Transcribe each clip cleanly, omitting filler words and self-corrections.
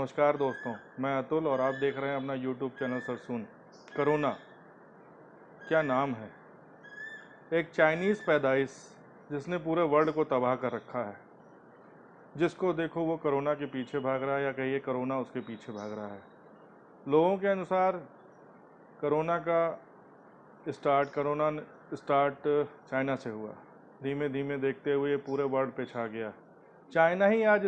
नमस्कार दोस्तों, मैं अतुल और आप देख रहे हैं अपना YouTube चैनल सरसून। कोरोना क्या नाम है। एक चाइनीज़ पैदाइश जिसने पूरे वर्ल्ड को तबाह कर रखा है। जिसको देखो वो कोरोना के पीछे भाग रहा है या कहिए कोरोना उसके पीछे भाग रहा है। लोगों के अनुसार कोरोना स्टार्ट चाइना से हुआ। धीमे धीमे देखते हुए पूरे वर्ल्ड पे छा गया। चाइना ही आज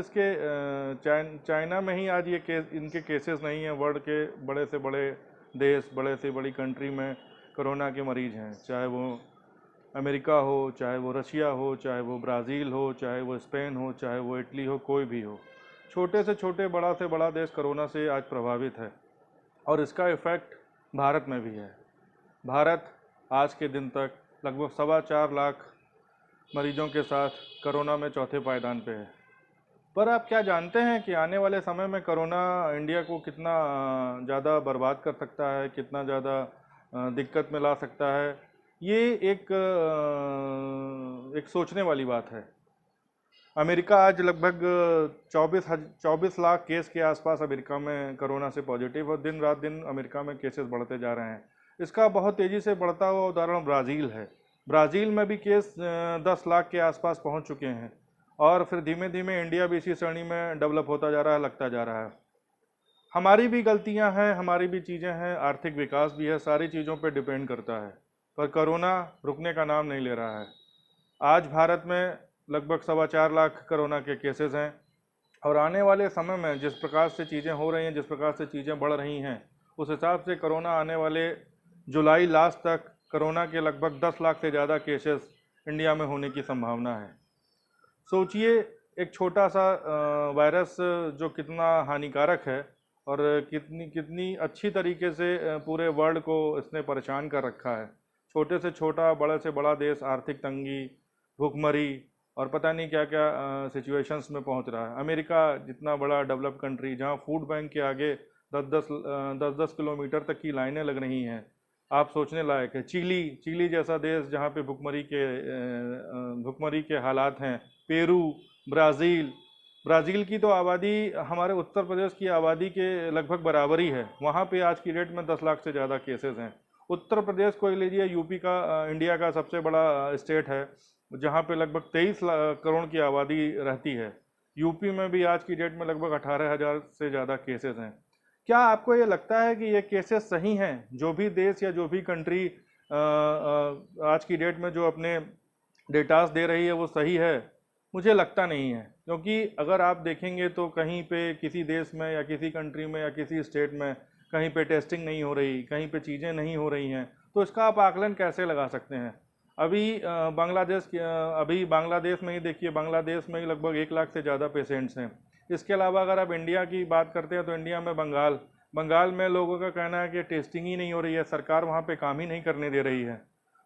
चाइना में ही आज इनके केसेस नहीं हैं। वर्ल्ड के बड़े से बड़े देश, बड़े से बड़ी कंट्री में कोरोना के मरीज हैं। चाहे वो अमेरिका हो, चाहे वो रशिया हो, चाहे वो ब्राज़ील हो, चाहे वो स्पेन हो, चाहे वो इटली हो, कोई भी हो। छोटे से छोटे, बड़ा से बड़ा देश कोरोना से आज प्रभावित है और इसका इफ़ेक्ट भारत में भी है। भारत आज के दिन तक लगभग 4.25 लाख मरीजों के साथ कोरोना में चौथे पायदान पे है। पर आप क्या जानते हैं कि आने वाले समय में कोरोना इंडिया को कितना ज़्यादा बर्बाद कर सकता है, कितना ज़्यादा दिक्कत में ला सकता है। ये एक सोचने वाली बात है। अमेरिका आज लगभग 24 लाख केस के आसपास अमेरिका में कोरोना से पॉजिटिव, और दिन रात दिन अमेरिका में केसेस बढ़ते जा रहे हैं। इसका बहुत तेज़ी से बढ़ता हुआ उदाहरण ब्राज़ील है। ब्राज़ील में भी केस 10 लाख के आसपास पहुंच चुके हैं और फिर धीमे धीमे इंडिया भी इसी श्रेणी में डेवलप होता जा रहा है, लगता जा रहा है। हमारी भी गलतियां हैं, हमारी भी चीज़ें हैं, आर्थिक विकास भी है, सारी चीज़ों पे डिपेंड करता है। पर कोरोना रुकने का नाम नहीं ले रहा है। आज भारत में लगभग 4.25 लाख कोरोना के केसेस हैं और आने वाले समय में जिस प्रकार से चीज़ें हो रही हैं, जिस प्रकार से चीज़ें बढ़ रही हैं, उस हिसाब से कोरोना आने वाले जुलाई लास्ट तक कोरोना के लगभग 10 लाख से ज़्यादा केसेस इंडिया में होने की संभावना है। सोचिए, एक छोटा सा वायरस जो कितना हानिकारक है और कितनी अच्छी तरीके से पूरे वर्ल्ड को इसने परेशान कर रखा है। छोटे से छोटा, बड़े से बड़ा देश आर्थिक तंगी, भूखमरी और पता नहीं क्या क्या सिचुएशंस में पहुंच रहा है। अमेरिका जितना बड़ा डेवलप कंट्री, जहां फूड बैंक के आगे 10-10 किलोमीटर तक की लाइनें लग रही हैं, आप सोचने लायक है। चिली जैसा देश जहाँ पे भुखमरी के हालात हैं। पेरू, ब्राज़ील की तो आबादी हमारे उत्तर प्रदेश की आबादी के लगभग बराबर ही है। वहाँ पे आज की डेट में 10 लाख से ज़्यादा केसेस हैं। उत्तर प्रदेश को लीजिए, यूपी का इंडिया का सबसे बड़ा स्टेट है, जहाँ पे लगभग 23 करोड़ की आबादी रहती है। यूपी में भी आज की डेट में लगभग 18,000 से ज़्यादा केसेस हैं। क्या आपको ये लगता है कि ये केसेस सही हैं? जो भी देश या जो भी कंट्री आज की डेट में जो अपने डेटास दे रही है वो सही है? मुझे लगता नहीं है, क्योंकि अगर आप देखेंगे तो कहीं पे किसी देश में या किसी कंट्री में या किसी स्टेट में कहीं पे टेस्टिंग नहीं हो रही, कहीं पे चीज़ें नहीं हो रही हैं, तो इसका आप आकलन कैसे लगा सकते हैं? अभी बांग्लादेश में ही देखिए, बांग्लादेश में ही लगभग 1 लाख से ज़्यादा पेशेंट्स हैं। इसके अलावा अगर आप इंडिया की बात करते हैं तो इंडिया में बंगाल में लोगों का कहना है कि टेस्टिंग ही नहीं हो रही है, सरकार वहाँ पे काम ही नहीं करने दे रही है।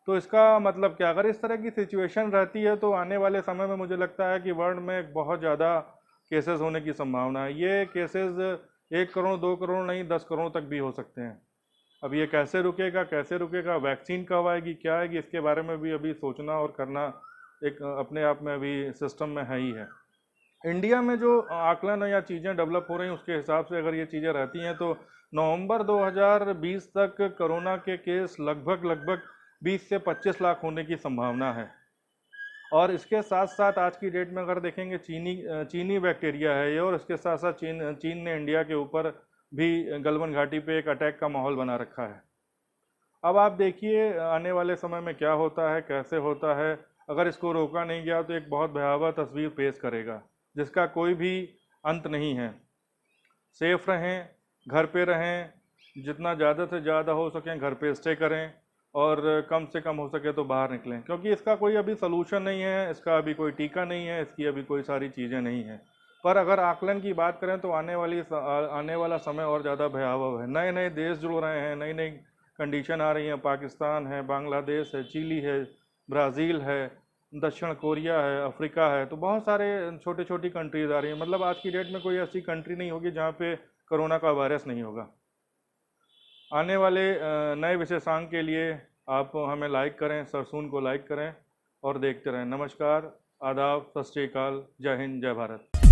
तो इसका मतलब क्या? अगर इस तरह की सिचुएशन रहती है तो आने वाले समय में मुझे लगता है कि वर्ल्ड में बहुत ज़्यादा केसेस होने की संभावना है। ये केसेस 1 करोड़ 2 करोड़ नहीं, 10 करोड़ तक भी हो सकते हैं। अब ये कैसे रुकेगा, वैक्सीन कब आएगी, क्या आएगी, इसके बारे में भी अभी सोचना और करना एक अपने आप में अभी सिस्टम में है ही है। इंडिया में जो आकलन या चीज़ें डेवलप हो रही हैं उसके हिसाब से अगर ये चीज़ें रहती हैं तो नवंबर 2020 तक कोरोना के केस लगभग 20 से 25 लाख होने की संभावना है। और इसके साथ साथ आज की डेट में अगर देखेंगे, चीनी बैक्टीरिया है ये, और इसके साथ साथ चीन ने इंडिया के ऊपर भी गलवान घाटी पे एक अटैक का माहौल बना रखा है। अब आप देखिए आने वाले समय में क्या होता है, कैसे होता है। अगर इसको रोका नहीं गया तो एक बहुत भयावह तस्वीर पेश करेगा जिसका कोई भी अंत नहीं है। सेफ रहें, घर पे रहें, जितना ज़्यादा से ज़्यादा हो सकें घर पे स्टे करें और कम से कम हो सके तो बाहर निकलें, क्योंकि इसका कोई अभी सलूशन नहीं है, इसका अभी कोई टीका नहीं है, इसकी अभी कोई सारी चीज़ें नहीं हैं। पर अगर आकलन की बात करें तो आने वाला समय और ज़्यादा भयावह है। नए नए देश जुड़ रहे हैं, नई नई कंडीशन आ रही हैं। पाकिस्तान है, बांग्लादेश है, चिली है, ब्राज़ील है, दक्षिण कोरिया है, अफ्रीका है, तो बहुत सारे छोटी छोटी कंट्रीज आ रही हैं। मतलब आज की डेट में कोई ऐसी कंट्री नहीं होगी जहाँ पे कोरोना का वायरस नहीं होगा। आने वाले नए विशेषांक के लिए आप हमें लाइक करें, सरसून को लाइक करें और देखते रहें। नमस्कार, आदाब, सत श्री अकाल, जय हिंद, जय भारत।